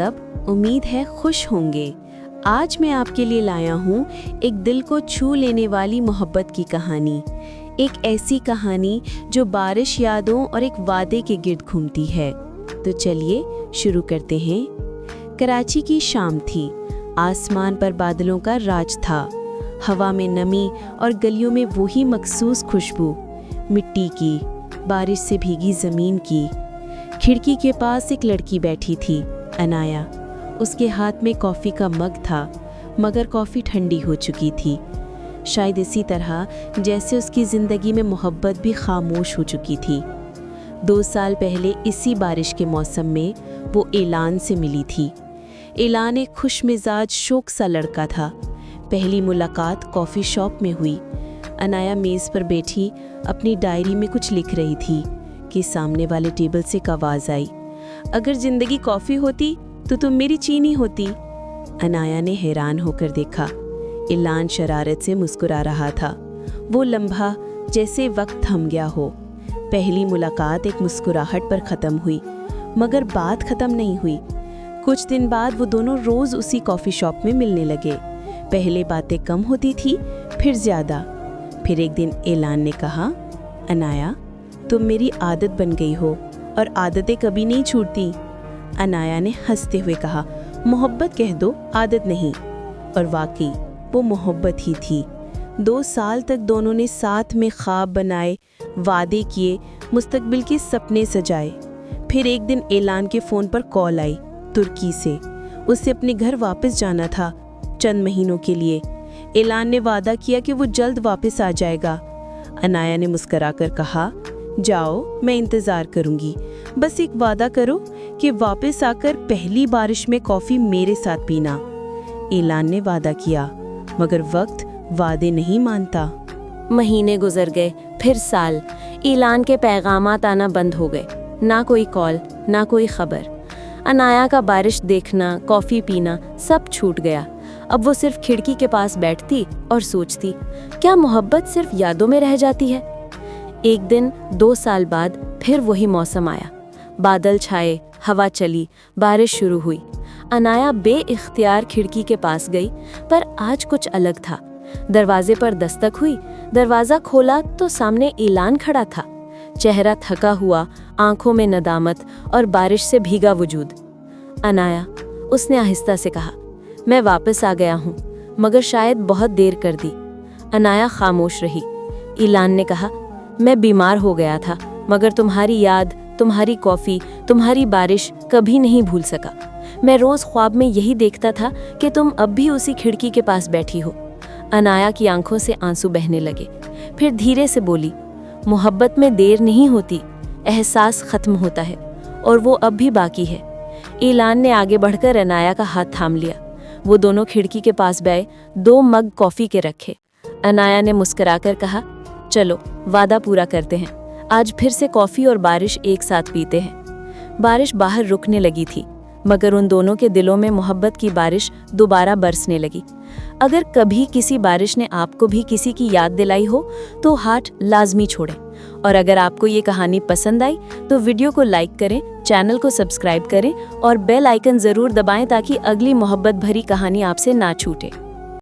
सब उम्मीद है खुश होंगे। आज मैं आपके लिए लाया हूँ एक दिल को छू लेने वाली मोहब्बत की कहानी। एक ऐसी कहानी जो बारिश यादों और एक वादे के गिर्द घूमती है। तो चलिए शुरू करते हैं। कराची की शाम थी। आसमान पर बादलों का राज था। हवा में नमी और गलियों में वही मखसूस खुशबू, मिट्टी की, बारिश से भीगी ज़मीन की। खिड़की के पास एक लड़की बैठी थी, अनाया। उसके हाथ में कॉफ़ी का मग था, मगर कॉफ़ी ठंडी हो चुकी थी। शायद इसी तरह जैसे उसकी ज़िंदगी में मोहब्बत भी खामोश हो चुकी थी। 2 साल पहले इसी बारिश के मौसम में वो एलान से मिली थी। एलान एक खुश मिजाज शौक सा लड़का था। पहली मुलाकात कॉफ़ी शॉप में हुई। अनाया मेज़ पर बैठी अपनी डायरी में कुछ लिख रही थी कि सामने वाले टेबल से एक आवाज़ आई, अगर ज़िंदगी कॉफ़ी होती तो तुम मेरी चीनी होती। अनाया ने हैरान होकर देखा। एलान शरारत से मुस्कुरा रहा था। वो लम्हा जैसे वक्त थम गया हो। पहली मुलाकात एक मुस्कुराहट पर ख़त्म हुई, मगर बात ख़त्म नहीं हुई। कुछ दिन बाद वो दोनों रोज़ उसी कॉफ़ी शॉप में मिलने लगे। पहले बातें कम होती थी, फिर ज़्यादा। फिर एक दिन एलान ने कहा, अनाया तुम मेरी आदत बन गई हो और आदतें कभी नहीं छूटती। अनाया ने हंसते हुए कहा, मोहब्बत कह दो, आदत नहीं। और वाकई वो मोहब्बत ही थी। 2 साल तक दोनों ने साथ में ख्वाब बनाए, वादे किए, मुस्तकबिल के सपने सजाए। फिर एक दिन एलान के फ़ोन पर कॉल आई, तुर्की से। उसे अपने घर वापस जाना था, चंद महीनों के लिए। एलान ने वादा किया कि वो जल्द वापस आ जाएगा। अनाया ने मुस्कुराकर कहा, जाओ, मैं इंतज़ार करूंगी। बस एक वादा करो कि वापस आकर पहली बारिश में कॉफ़ी मेरे साथ पीना। एलान ने वादा किया, मगर वक्त वादे नहीं मानता। महीने गुजर गए, फिर साल। एलान के पैगामात आना बंद हो गए। ना कोई कॉल, ना कोई खबर। अनाया का बारिश देखना, कॉफ़ी पीना सब छूट गया। अब वो सिर्फ खिड़की के पास बैठती और सोचती, क्या मोहब्बत सिर्फ यादों में रह जाती है? एक दिन 2 साल बाद फिर वही मौसम आया। बादल छाए, हवा चली, बारिश शुरू हुई। अनाया बेइख्तियार खिड़की के पास गई, पर आज कुछ अलग था। दरवाजे पर दस्तक हुई। दरवाज़ा खोला तो सामने एलान खड़ा था। चेहरा थका हुआ, आंखों में नदामत और बारिश से भीगा वजूद। अनाया, उसने आहिस्ता से कहा, मैं वापस आ गया हूँ, मगर शायद बहुत देर कर दी। अनाया खामोश रही। एलान ने कहा, मैं बीमार हो गया था, मगर तुम्हारी याद, तुम्हारी कॉफ़ी, तुम्हारी बारिश कभी नहीं भूल सका। मैं रोज़ ख्वाब में यही देखता था कि तुम अब भी उसी खिड़की के पास बैठी हो। अनाया की आंखों से आंसू बहने लगे। फिर धीरे से बोली, मोहब्बत में देर नहीं होती, एहसास ख़त्म होता है, और वो अब भी बाकी है। एलान ने आगे बढ़कर अनाया का हाथ थाम लिया। वो दोनों खिड़की के पास बैठे, 2 मग कॉफ़ी के रखे। अनाया ने मुस्कुराकर कहा, चलो वादा पूरा करते हैं, आज फिर से कॉफ़ी और बारिश एक साथ पीते हैं। बारिश बाहर रुकने लगी थी, मगर उन दोनों के दिलों में मोहब्बत की बारिश दोबारा बरसने लगी। अगर कभी किसी बारिश ने आपको भी किसी की याद दिलाई हो तो हाथ लाजमी छोड़ें। और अगर आपको ये कहानी पसंद आई तो वीडियो को लाइक करें, चैनल को सब्सक्राइब करें और बेल आइकन ज़रूर दबाएं ताकि अगली मोहब्बत भरी कहानी आपसे ना छूटे।